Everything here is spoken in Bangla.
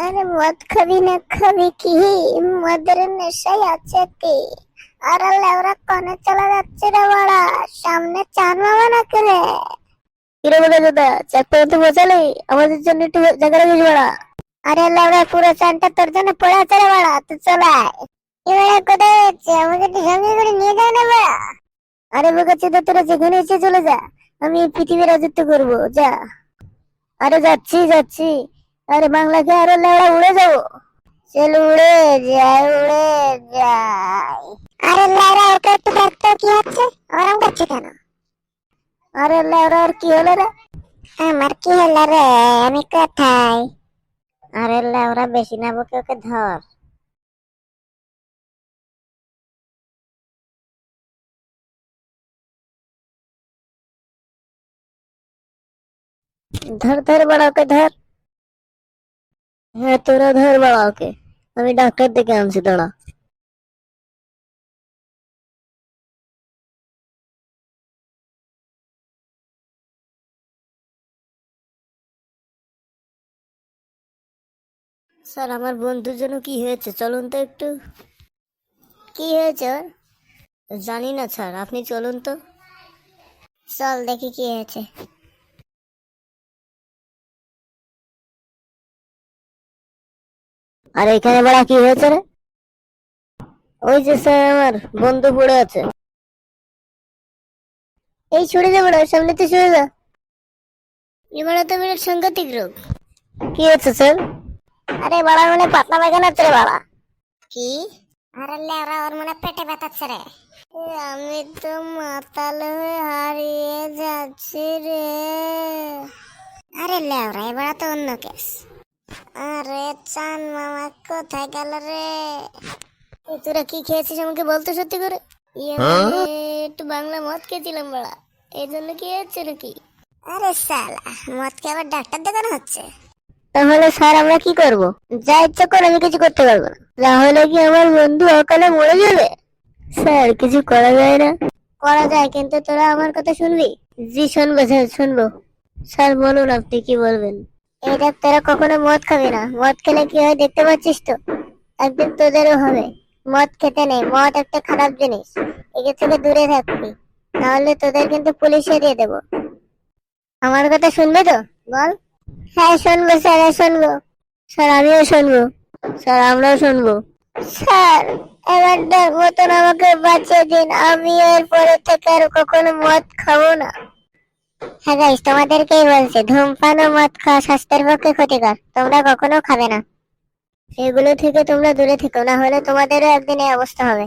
আরে মদ খাবি না খাবি কি? মদের নেশায় আছে কি? আরে লেওরা কনে চলে যাচ্ছে রে বাড়া? সামনে চান মামা না করে? কিরে বলে দাদা, চার পর্যন্ত বোঝালে আমাদের জন্য একটু জায়গা রাখিস বাড়া। আরে লেওরা পুরো চানটা তোর জন্য পড়ে আছে রে বাড়া, তুই চলে আয়। এবারে কোথায় যাচ্ছে? আমাকে একটু সঙ্গে করে নিয়ে যায় না বাড়া? আরে বোকাচ্ছি তো, তোরা যেখানে ইচ্ছে চলে যা, আমি এই পৃথিবীর রাজত্ব করবো, যা। আরে যাচ্ছি যাচ্ছি। আরে বাংলাকে আরো লেওড়া উড়ে যাবো। চল উড়ে যাই, উড়ে যাই। আরে লেওড়া ওটা একটু দেখতো কি হচ্ছে? ওরম করছে কেন? আরে লেওড়া আর কি হলো রে? আমার কি হলো রে? আমি কোথায়? আরে লেওড়া বেশি না বকে ওকে ধর। ধর ধর বড় ওকে ধর। হ্যাঁ তোরা ধর বড় ওকে, আমি ডাক্তার ডেকে আনছি, দাঁড়া। স্যার আমার বন্ধুর জন্য কি হয়েছে চলুন তো একটু। কি হয়েছে ওর? জানি না স্যার, আপনি চলুন তো। চল দেখি কি হয়েছে। আর এখানে বড়া কি হয়েছে রে? ওই যে স্যার আমার বন্ধু পড়ে আছে। এই সরে যা বড়া, সামনে তো সরে যা। এবারে তো বিরাট সাংঘাতিক রোগ। কি হয়েছে স্যার? আরে বাড়া মনে পাতলা পায়খানা হচ্ছে রে বাড়া। কি? আরে লেওরা ওর মনে পেটে ব্যথাচ্ছে রে। আমি তো মাতাল হয়ে হারিয়ে যাচ্ছি রে। আরে লেওরা এবার তো অন্য কেস। আরে চান মামা কোথায় গেল রে? তোরা কি খেয়েছিস আমাকে বলতো সত্যি করে। মানে একটু বাংলা মদ খেয়েছিলাম বাড়া, এই জন্য কি হচ্ছে নাকি? আরে সালা, মদ খেয়ে আবার ডাক্তার দেখানো হচ্ছে? তাহলে স্যার আমরা কি করব? যা ইচ্ছা করে, আমি কিছু করতে পারবো না। তাহলে কি আমার বন্ধু অকালে মরে যাবে? স্যার কিছু করা যায় না? করা যায়, কিন্তু তোরা আমার কথা শুনবি? জি শুনবো স্যার, শুনবো। স্যার বলুন আপনি কি বলবেন। এই দেখ, তোরা কখনো মদ খাবি না। মদ খেলে কি হয় দেখতে পাচ্ছিস তো, একদিন তোদেরও হবে। মদ খেতে নেই, মদ একটা খারাপ জিনিস, একে থেকে দূরে থাকবি, নাহলে তোদের কিন্তু পুলিশে দিয়ে দেবো। আমার কথা শুনবে তো? বল। হ্যাঁ শুনবো স্যার, হ্যাঁ শুনবো। স্যার আমিও শুনবো। স্যার আমরাও শুনবো। স্যার এবারটার মতন আমাকে বাঁচিয়ে দিন, আমি এর পরে থেকে আর কখনো মদ খাবো না। হ্যাঁ গাইস, তোমাদেরকেই বলছি, ধূমপান ও মদ খাওয়া স্বাস্থ্যের পক্ষে ক্ষতিকর, তোমরা কখনো খাবে না। এগুলো থেকে তোমরা দূরে থেকো, না হলে তোমাদেরও একদিন এই অবস্থা হবে।